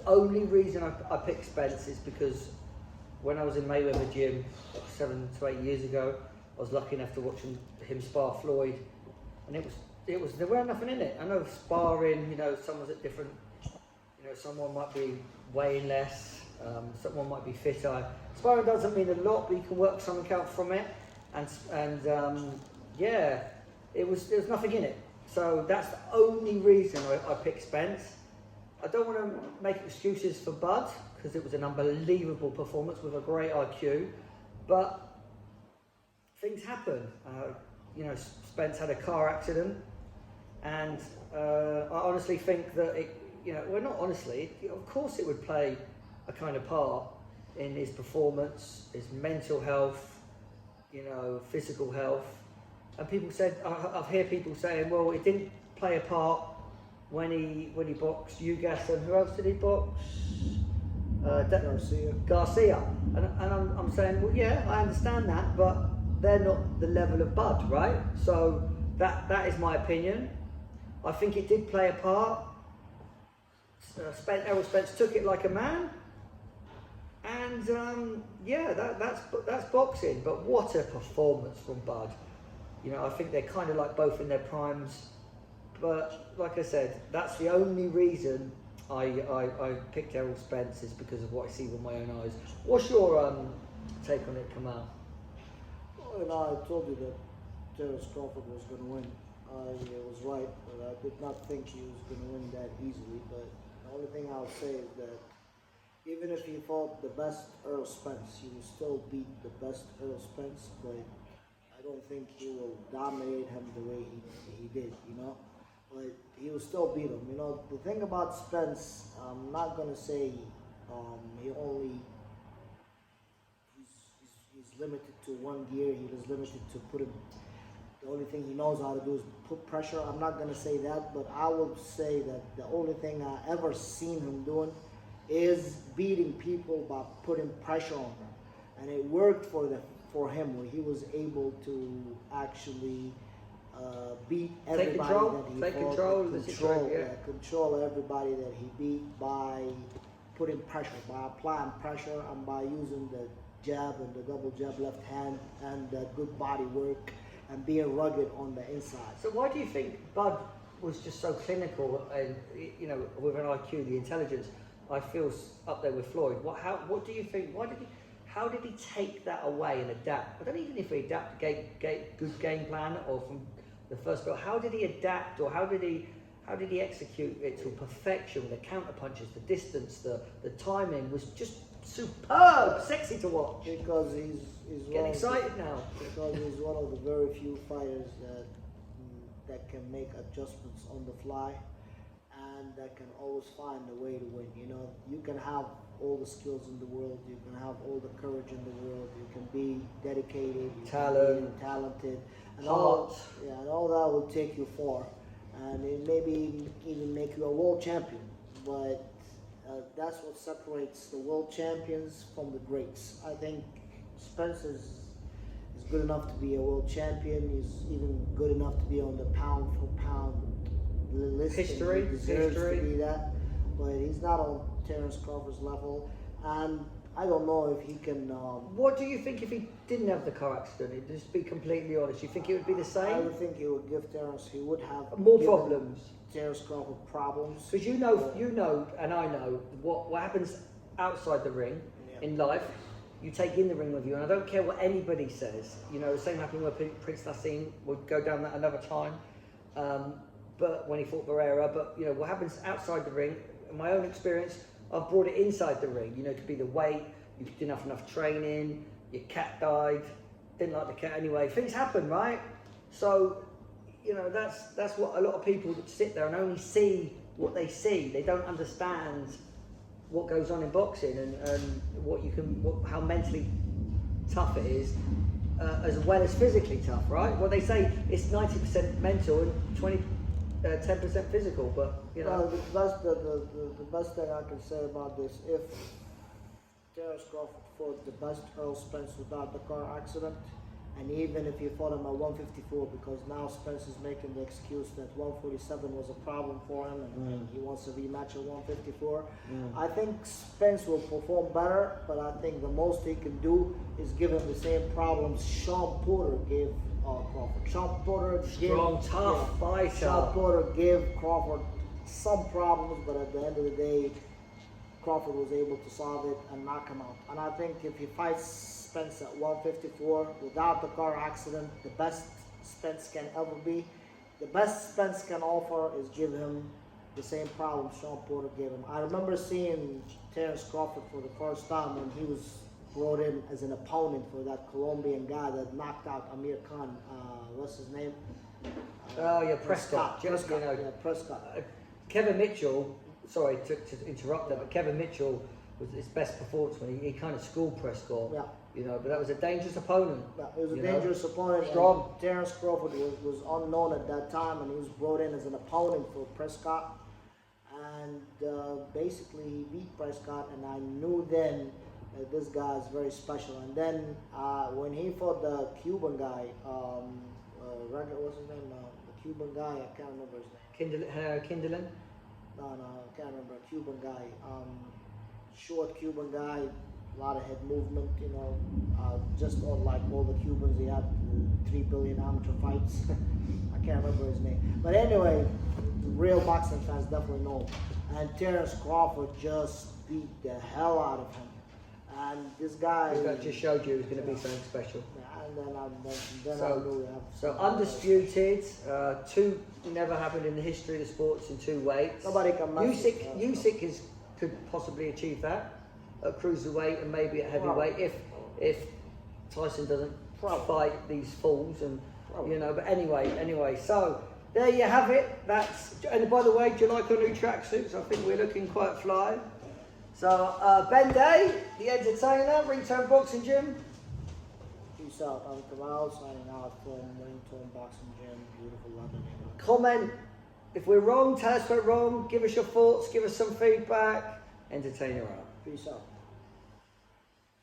only reason I picked Spence is because when I was in Mayweather gym 7 to 8 years ago, I was lucky enough to watch him spar Floyd, and there weren't nothing in it. I know sparring, you know, someone's at different, you know, someone might be weighing less, someone might be fitter. Sparring doesn't mean a lot, but you can work something out from it, and yeah, there was nothing in it. So that's the only reason I picked Spence. I don't want to make excuses for Bud, because it was an unbelievable performance with a great IQ, but things happen. You know, Spence had a car accident, and I honestly think that not honestly, of course it would play a kind of part in his performance, his mental health, you know, physical health. And people said, I've heard people saying, well, it didn't play a part when he boxed Ugas, and who else did he box? Garcia. And I'm saying, well, yeah, I understand that, but they're not the level of Bud, right? So that is my opinion. I think it did play a part. Errol Spence took it like a man, and yeah, that's boxing. But what a performance from Bud. You know, I think they're kind of like both in their primes, but like I said, that's the only reason I picked Errol Spence, is because of what I see with my own eyes. What's your take on it, Kamel? Well, you know, I told you that Terence Crawford was going to win. I was right, but I did not think he was going to win that easily. But the only thing I'll say is that even if he fought the best Errol Spence, he will still beat the best Errol Spence, but I don't think he will dominate him the way he did, you know. But he will still beat him. You know, the thing about Spence, I'm not gonna say he's limited to one gear. He was limited to putting. The only thing he knows how to do is put pressure. I'm not gonna say that, but I will say that the only thing I ever seen him doing is beating people by putting pressure on them, and it worked for him, where he was able to actually beat everybody that he fought, control everybody that he beat by putting pressure, by applying pressure, and by using the jab and the double jab left hand and the good body work and being rugged on the inside. So why do you think Bud was just so clinical and, you know, with an IQ, the intelligence, I feel up there with Floyd? What do you think? How did he take that away and adapt? I don't even know if he adapted good game plan or from the first belt. How did he adapt, or how did he execute it to perfection? The counter punches, the distance, the timing was just superb, sexy to watch. Because he's getting excited now. Because he's one of the very few fighters that can make adjustments on the fly, and that can always find a way to win. You know, you can have all the skills in the world, you can have all the courage in the world, you can be dedicated, talented, and all that will take you far, and it maybe even make you a world champion. But that's what separates the world champions from the greats. I think Spence is good enough to be a world champion. He's even good enough to be on the pound for pound list. History. He deserves to be that, but he's not on Terence Crawford's level, and I don't know if he can. What do you think if he didn't have the car accident? Just be completely honest. You think it would be the same? I would think he would give Terence. He would have more problems. Terence Crawford problems. Because you know, and I know what happens outside the ring in life. You take in the ring with you, and I don't care what anybody says. You know, the same happened with Prince Nassim. We'll go down that another time. But when he fought Barrera, but you know what happens outside the ring. In my own experience, I've brought it inside the ring. You know, it could be the weight. You didn't have enough training. Your cat died. Didn't like the cat anyway. Things happen, right? So, you know, that's what a lot of people sit there and only see what they see. They don't understand what goes on in boxing and how mentally tough it is, as well as physically tough, right? Well, they say it's 90% mental and 10% physical, but you know. Well, the best thing I can say about this, if Terence Crawford fought the best Errol Spence without the car accident, And even if you fought him at 154, because now Spence is making the excuse that 147 was a problem for him and he wants a rematch at 154. I think Spence will perform better, but I think the most he can do is give him the same problems Sean Porter gave Crawford. Sean Porter tough fighter. Sean Porter gave Crawford some problems, but at the end of the day, Crawford was able to solve it and knock him out. And I think if he fights Spence at 154 without the car accident, the best Spence can ever be. The best Spence can offer is give him the same problem Sean Porter gave him. I remember seeing Terence Crawford for the first time when he was brought in as an opponent for that Colombian guy that knocked out Amir Khan. What's his name? Prescott. Prescott. Kevin Mitchell, sorry to interrupt there, but Kevin Mitchell was his best performance when he kind of schooled Prescott. Yeah. You know, but that was a dangerous opponent. Yeah, it was a dangerous opponent. Strong. Terence Crawford was unknown at that time, and he was brought in as an opponent for Prescott. And basically, he beat Prescott, and I knew then that this guy is very special. And then when he fought the Cuban guy, what's his name? The Cuban guy, I can't remember his name. Kinderlin? No, I can't remember. Cuban guy. Short Cuban guy. A lot of head movement, you know, just like all the Cubans, he had 3 billion amateur fights. I can't remember his name. But anyway, the real boxing fans definitely know him. And Terence Crawford just beat the hell out of him. And this guy... just showed you it was going to be something special. Yeah, and then I knew we have... So undisputed, two never happened in the history of the sports in 2 weights. Nobody can mess Usyk could possibly achieve that at cruiserweight and maybe at heavyweight if Tyson doesn't fight these fools and you know. But anyway, so there you have it. And by the way, do you like our new tracksuits? I think we're looking quite fly. So Ben Day, the entertainer, Ringtone Boxing Gym. Peace out. I'm Kamels, signing out from Ringtone Boxing Gym, beautiful London, England. Comment if we're wrong. Tell us we're wrong. Give us your thoughts. Give us some feedback. Entertain your art. Peace out.